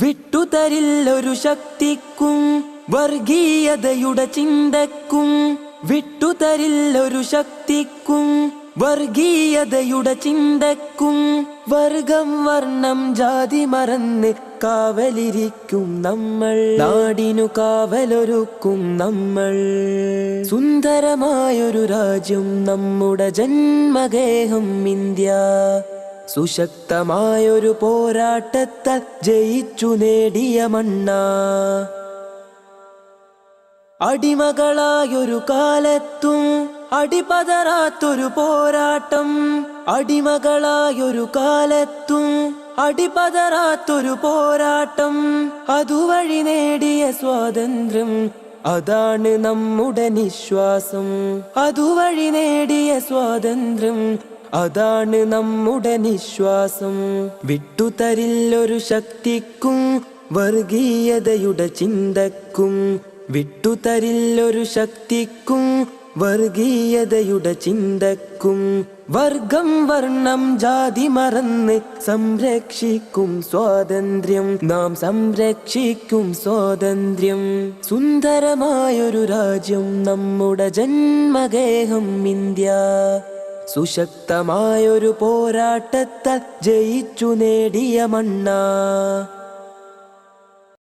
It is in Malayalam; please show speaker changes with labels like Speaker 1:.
Speaker 1: വിട്ടുതരില്ലൊരു ശക്തിക്കും വർഗീയതയുടെ ചിന്തക്കും. വിട്ടുതരില്ലൊരു ശക്തിക്കും വർഗീയതയുടെ ചിന്തക്കും. വർഗം വർണ്ണം ജാതി മറന്ന് കാവലിരിക്കും നമ്മൾ. നാടിനു കാവലൊരുക്കും നമ്മൾ. സുന്ദരമായൊരു രാജ്യം നമ്മുടെ ജന്മഗേഹം ഇന്ത്യ. സുശക്തമായൊരു പോരാട്ടത്താൽ ജയിച്ചു നേടിയ മണ്ണ. അടിമകളായൊരു കാലത്തും അടിപതറാത്തൊരു പോരാട്ടം. അടിമകളായൊരു കാലത്തും അടിപതറാത്തൊരു പോരാട്ടം. അതുവഴി നേടിയ സ്വാതന്ത്ര്യം അതാണ് നമ്മുടെ നിശ്വാസം. അതുവഴി നേടിയ സ്വാതന്ത്ര്യം അതാണ് നമ്മുടെ നിശ്വാസം. വിട്ടുതരില്ലൊരു ശക്തിക്കും വർഗീയതയുടെ ചിന്തക്കും. വിട്ടുതരില്ലൊരു ശക്തിക്കും വർഗീയതയുടെ ചിന്തക്കും. വർഗം വർണ്ണം ജാതി മറന്ന് സംരക്ഷിക്കും സ്വാതന്ത്ര്യം. നാം സംരക്ഷിക്കും സ്വാതന്ത്ര്യം. സുന്ദരമായൊരു രാജ്യം നമ്മുടെ ജന്മഗേഹം ഇന്ത്യ. സുശക്തമായൊരു പോരാട്ടത്താൽ ജയിച്ചു നേടിയ മണ്ണ.